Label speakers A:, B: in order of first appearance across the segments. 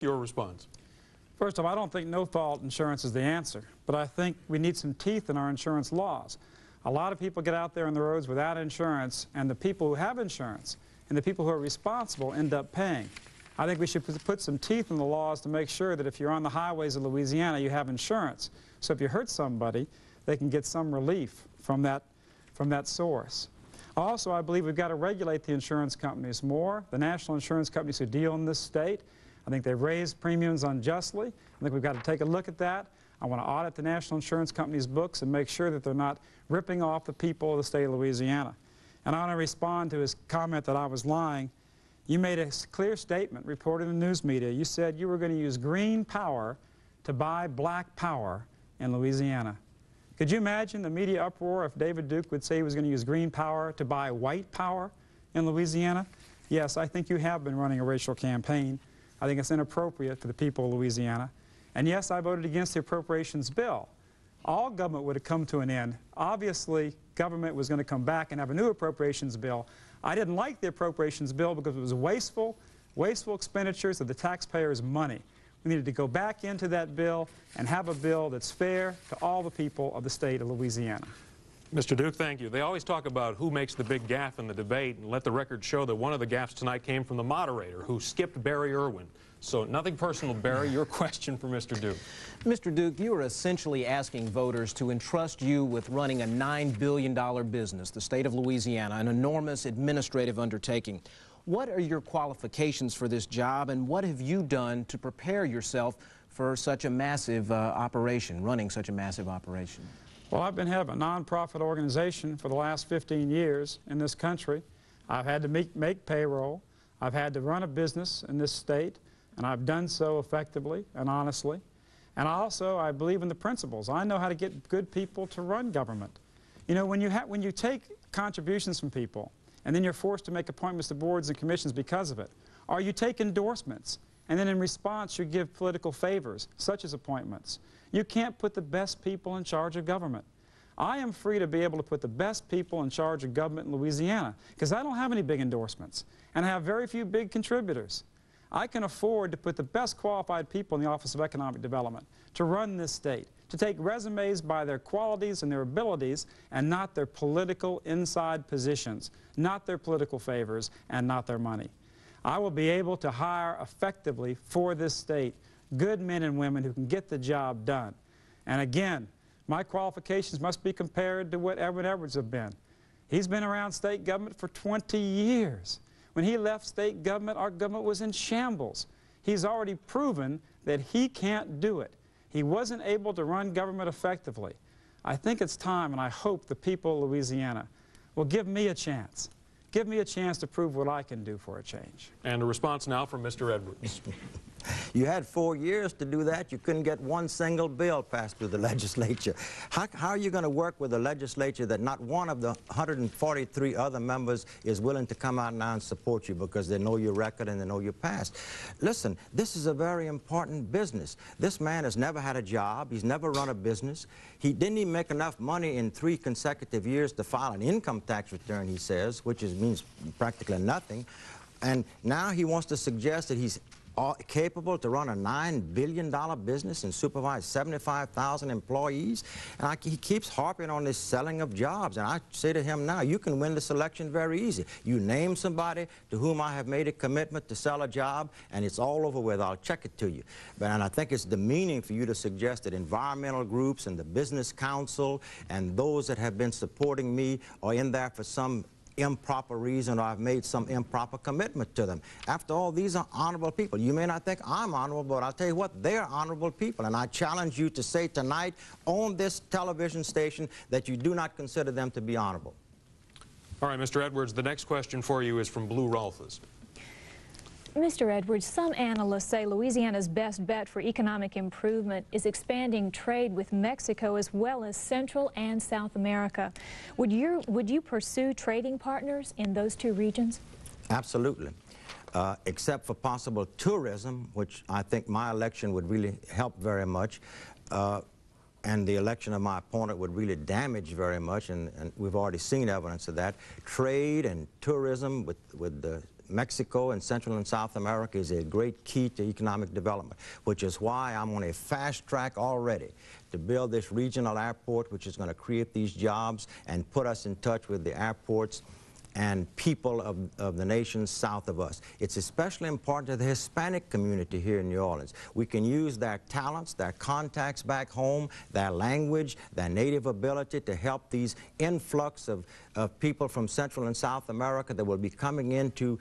A: Your response.
B: First of all, I don't think no-fault insurance is the answer, but I think we need some teeth in our insurance laws. A lot of people get out there on the roads without insurance, and the people who have insurance and the people who are responsible end up paying. I think we should put some teeth in the laws to make sure that if you're on the highways of Louisiana, you have insurance. So if you hurt somebody, they can get some relief from that source. Also, I believe we've got to regulate the insurance companies more, the national insurance companies who deal in this state. I think they've raised premiums unjustly. I think we've got to take a look at that. I want to audit the national insurance companies' books and make sure that they're not ripping off the people of the state of Louisiana. And I want to respond to his comment that I was lying. You made a clear statement reported in the news media. You said you were going to use green power to buy black power in Louisiana. Could you imagine the media uproar if David Duke would say he was going to use green power to buy white power in Louisiana? Yes, I think you have been running a racial campaign. I think it's inappropriate for the people of Louisiana. And yes, I voted against the appropriations bill. All government would have come to an end. Obviously, government was going to come back and have a new appropriations bill. I didn't like the appropriations bill because it was wasteful expenditures of the taxpayers' money. We needed to go back into that bill and have a bill that's fair to all the people of the state of Louisiana.
A: Mr. Duke, thank you. They always talk about who makes the big gaffe in the debate, and let the record show that one of the gaffes tonight came from the moderator, who skipped Barry Edwin. So nothing personal, Barry. Your question for Mr. Duke.
C: Mr. Duke, you are essentially asking voters to entrust you with running a $9 billion business, the state of Louisiana, an enormous administrative undertaking. What are your qualifications for this job, and what have you done to prepare yourself for such a massive operation, running such a massive operation?
B: Well, I've been head of a nonprofit organization for the last 15 years in this country. I've had to make payroll. I've had to run a business in this state, and I've done so effectively and honestly. And also, I believe in the principles. I know how to get good people to run government. You know, when you take contributions from people, and then you're forced to make appointments to boards and commissions because of it, or you take endorsements, and then in response you give political favors, such as appointments. You can't put the best people in charge of government. I am free to be able to put the best people in charge of government in Louisiana because I don't have any big endorsements, and I have very few big contributors. I can afford to put the best qualified people in the Office of Economic Development to run this state, to take resumes by their qualities and their abilities and not their political inside positions, not their political favors, and not their money. I will be able to hire effectively for this state good men and women who can get the job done. And again, my qualifications must be compared to what Edwin Edwards have been. He's been around state government for 20 years. When he left state government, our government was in shambles. He's already proven that he can't do it. He wasn't able to run government effectively. I think it's time, and I hope the people of Louisiana will give me a chance. Give me a chance to prove what I can do for a change.
A: And a response now from Mr. Edwards.
D: You had 4 years to do that. You couldn't get one single bill passed through the legislature. How are you going to work with a legislature that not one of the 143 other members is willing to come out now and support you because they know your record and they know your past? Listen, this is a very important business. This man has never had a job. He's never run a business. He didn't even make enough money in 3 consecutive years to file an income tax return, he says, which means practically nothing. And now he wants to suggest that he's capable to run a $9 billion business and supervise 75,000 employees. And he keeps harping on this selling of jobs. And I say to him now, you can win this election very easy. You name somebody to whom I have made a commitment to sell a job, and it's all over with. I'll check it to you. And I think it's demeaning for you to suggest that environmental groups and the Business Council and those that have been supporting me are in there for some improper reason, or I've made some improper commitment to them. After all, these are honorable people. You may not think I'm honorable, but I'll tell you what, they're honorable people. And I challenge you to say tonight on this television station that you do not consider them to be honorable.
A: All right, Mr. Edwards, the next question for you is from Blue Rolfes.
E: Mr. Edwards, some analysts say Louisiana's best bet for economic improvement is expanding trade with Mexico as well as Central and South America. Would you pursue trading partners in those two regions?
D: Absolutely. Except for possible tourism, which I think my election would really help very much. And the election of my opponent would really damage very much, and we've already seen evidence of that. Trade and tourism with the Mexico and Central and South America is a great key to economic development, which is why I'm on a fast track already to build this regional airport, which is going to create these jobs and put us in touch with the airports and people of the nations south of us. It's especially important to the Hispanic community here in New Orleans. We can use their talents, their contacts back home, their language, their native ability to help these influx of people from Central and South America that will be coming into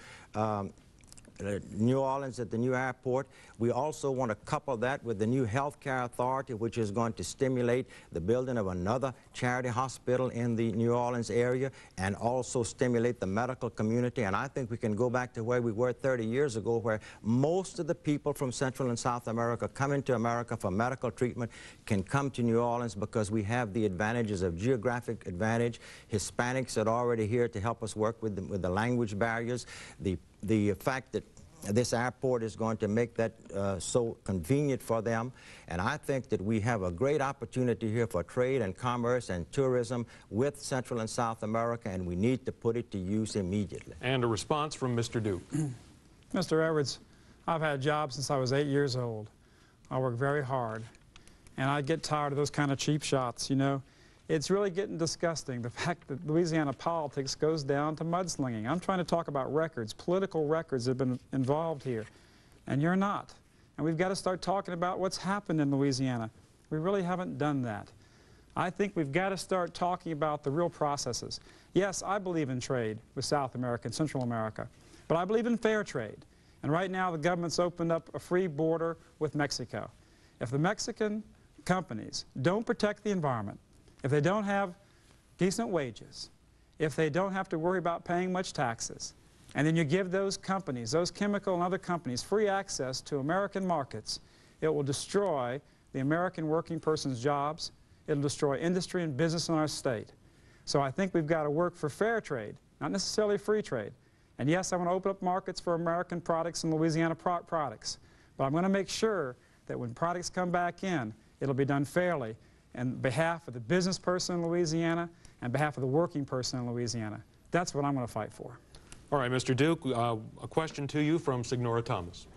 D: New Orleans at the new airport. We also want to couple that with the new health care authority, which is going to stimulate the building of another charity hospital in the New Orleans area and also stimulate the medical community. And I think we can go back to where we were 30 years ago, where most of the people from Central and South America coming to America for medical treatment can come to New Orleans because we have the advantages of geographic advantage. Hispanics are already here to help us work with the language barriers. The fact that this airport is going to make that so convenient for them. And I think that we have a great opportunity here for trade and commerce and tourism with Central and South America, and we need to put it to use immediately.
A: And a response from Mr. Duke.
B: Mr. Edwards, I've had a job since I was 8 years old. I work very hard, and I get tired of those kind of cheap shots, you know. It's really getting disgusting, the fact that Louisiana politics goes down to mudslinging. I'm trying to talk about records, political records that have been involved here, and you're not. And we've got to start talking about what's happened in Louisiana. We really haven't done that. I think we've got to start talking about the real processes. Yes, I believe in trade with South America and Central America, but I believe in fair trade. And right now the government's opened up a free border with Mexico. If the Mexican companies don't protect the environment, if they don't have decent wages, if they don't have to worry about paying much taxes, and then you give those companies, those chemical and other companies, free access to American markets, it will destroy the American working person's jobs. It'll destroy industry and business in our state. So I think we've got to work for fair trade, not necessarily free trade. And yes, I want to open up markets for American products and Louisiana products. But I'm going to make sure that when products come back in, it'll be done fairly on behalf of the business person in Louisiana and behalf of the working person in Louisiana. That's what I'm going to fight for.
A: All right, Mr. Duke, a question to you from Signora Thomas.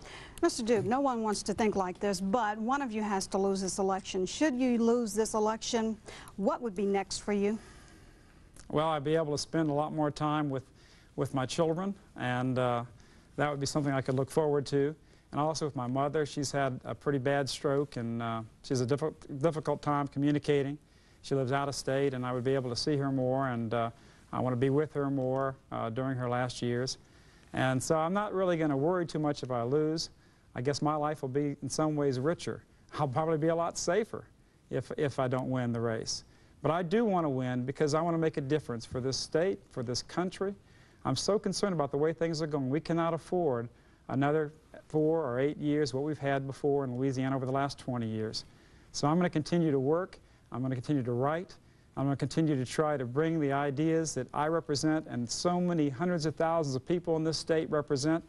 F: Mr. Duke, no one wants to think like this, but one of you has to lose this election. Should you lose this election, what would be next for you?
B: Well, I'd be able to spend a lot more time with my children, and that would be something I could look forward to. And also with my mother. She's had a pretty bad stroke, and she's a difficult time communicating. She lives out of state, and I would be able to see her more, and I want to be with her more during her last years. And so I'm not really going to worry too much if I lose. I guess my life will be in some ways richer. I'll probably be a lot safer if I don't win the race. But I do want to win because I want to make a difference for this state, for this country. I'm so concerned about the way things are going. We cannot afford another 4 or 8 years what we've had before in Louisiana over the last 20 years. So I'm going to continue to work. I'm going to continue to write. I'm going to continue to try to bring the ideas that I represent and so many hundreds of thousands of people in this state represent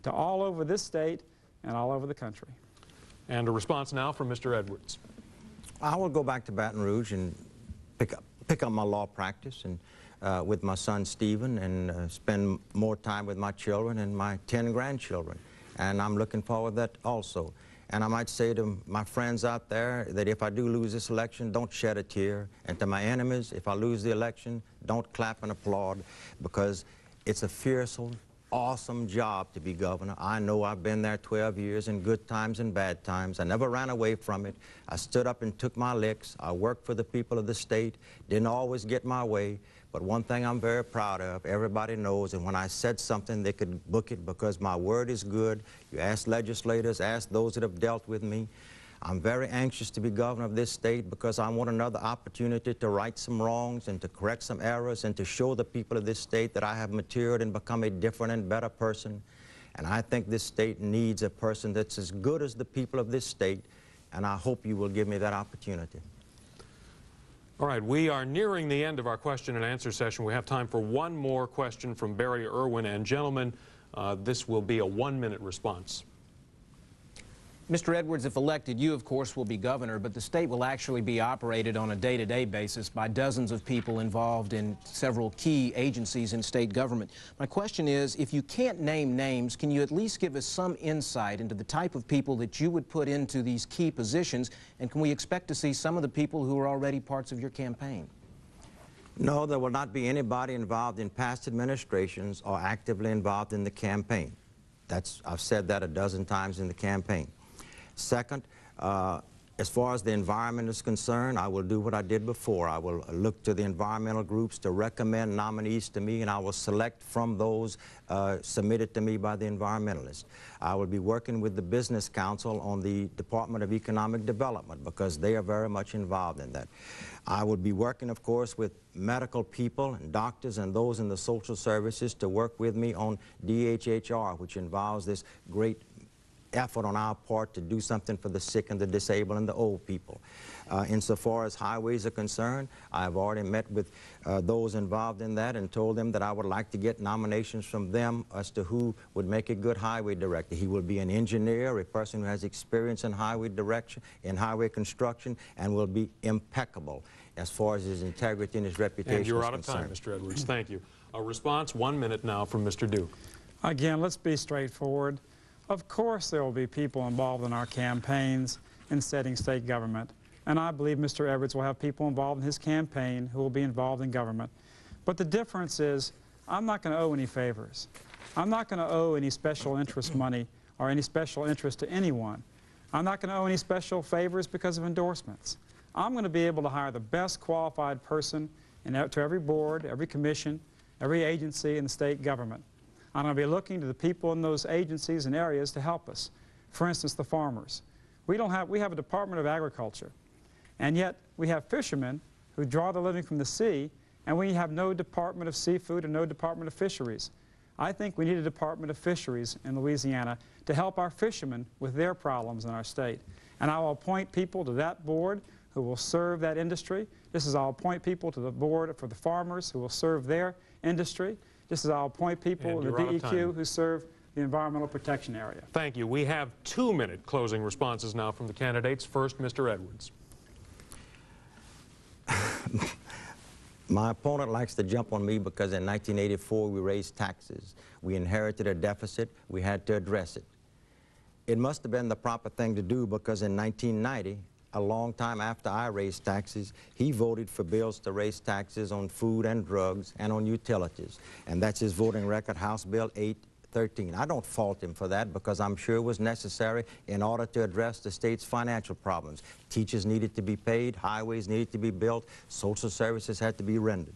B: to all over this state and all over the country.
A: And a response now from Mr. Edwards.
D: I will go back to Baton Rouge and pick up my law practice and with my son Stephen, and spend more time with my children and my 10 grandchildren. And I'm looking forward to that also. And I might say to my friends out there that if I do lose this election, don't shed a tear. And to my enemies, if I lose the election, don't clap and applaud, because it's a fearsome, awesome job to be governor. I know I've been there 12 years in good times and bad times. I never ran away from it. I stood up and took my licks. I worked for the people of the state. Didn't always get my way. But one thing I'm very proud of, everybody knows, and when I said something, they could book it because my word is good. You ask legislators, ask those that have dealt with me. I'm very anxious to be governor of this state because I want another opportunity to right some wrongs and to correct some errors and to show the people of this state that I have matured and become a different and better person. And I think this state needs a person that's as good as the people of this state, and I hope you will give me that opportunity.
A: All right, we are nearing the end of our question and answer session. We have time for one more question from Barry Irwin. And gentlemen, this will be a 1-minute response.
C: Mr. Edwards, if elected, you, of course, will be governor, but the state will actually be operated on a day-to-day basis by dozens of people involved in several key agencies in state government. My question is, if you can't name names, can you at least give us some insight into the type of people that you would put into these key positions, and can we expect to see some of the people who are already parts of your campaign?
D: No, there will not be anybody involved in past administrations or actively involved in the campaign. I've said that a dozen times in the campaign. Second, as far as the environment is concerned, I will do what I did before. I will look to the environmental groups to recommend nominees to me, and I will select from those submitted to me by the environmentalists. I will be working with the Business Council on the Department of Economic Development because they are very much involved in that. I will be working, of course, with medical people and doctors and those in the social services to work with me on DHHR, which involves this great effort on our part to do something for the sick and the disabled and the old people. Insofar as highways are concerned, I've already met with those involved in that and told them that I would like to get nominations from them as to who would make a good highway director. He will be an engineer, a person who has experience in highway direction, in highway construction, and will be impeccable as far as his integrity and his reputation is concerned.
A: And you're out of time, Mr. Edwards. Thank you. A response, 1 minute now from Mr. Duke.
B: Again, let's be straightforward. Of course there will be people involved in our campaigns in setting state government, and I believe Mr. Edwards will have people involved in his campaign who will be involved in government. But the difference is I'm not going to owe any favors. I'm not going to owe any special interest money or any special interest to anyone. I'm not going to owe any special favors because of endorsements. I'm going to be able to hire the best qualified person to every board, every commission, every agency in the state government. I'm going to be looking to the people in those agencies and areas to help us. For instance, the farmers. We have a Department of Agriculture, and yet we have fishermen who draw their living from the sea, and we have no Department of Seafood and no Department of Fisheries. I think we need a Department of Fisheries in Louisiana to help our fishermen with their problems in our state. And I will appoint people to that board who will serve that industry. I'll appoint people to the board for the farmers who will serve their industry. I'll appoint people in the DEQ who serve the environmental protection area.
A: Thank you. We have 2-minute closing responses now from the candidates. First, Mr. Edwards.
D: My opponent likes to jump on me because in 1984 we raised taxes. We inherited a deficit. We had to address it. It must have been the proper thing to do because in 1990, a long time after I raised taxes, he voted for bills to raise taxes on food and drugs and on utilities. And that's his voting record, House Bill 813. I don't fault him for that because I'm sure it was necessary in order to address the state's financial problems. Teachers needed to be paid, highways needed to be built, social services had to be rendered.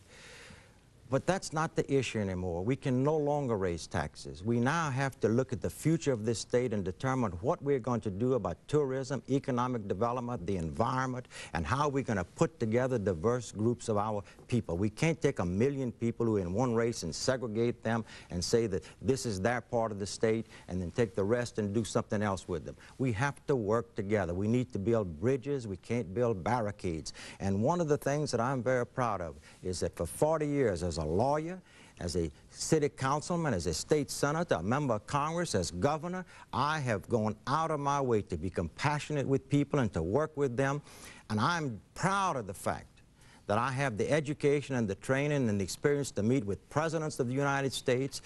D: But that's not the issue anymore. We can no longer raise taxes. We now have to look at the future of this state and determine what we're going to do about tourism, economic development, the environment, and how we're going to put together diverse groups of our people. We can't take 1 million people who are in one race and segregate them and say that this is their part of the state and then take the rest and do something else with them. We have to work together. We need to build bridges. We can't build barricades. And one of the things that I'm very proud of is that for 40 years, as a lawyer, as a city councilman, as a state senator, a member of Congress, as governor, I have gone out of my way to be compassionate with people and to work with them. And I'm proud of the fact that I have the education and the training and the experience to meet with presidents of the United States,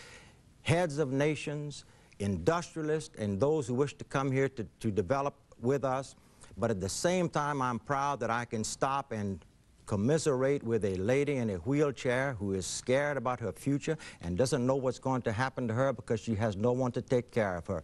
D: heads of nations, industrialists, and those who wish to come here to develop with us. But at the same time, I'm proud that I can stop and commiserate with a lady in a wheelchair who is scared about her future and doesn't know what's going to happen to her because she has no one to take care of her.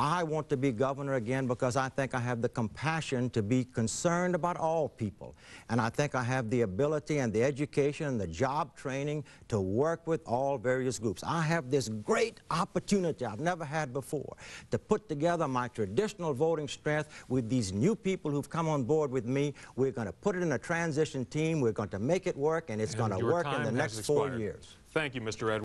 D: I want to be governor again because I think I have the compassion to be concerned about all people. And I think I have the ability and the education and the job training to work with all various groups. I have this great opportunity I've never had before to put together my traditional voting strength with these new people who've come on board with me. We're going to put it in a transition team. We're going to make it work, and it's going to work in the next 4 years.
A: Thank you, Mr. Edwards.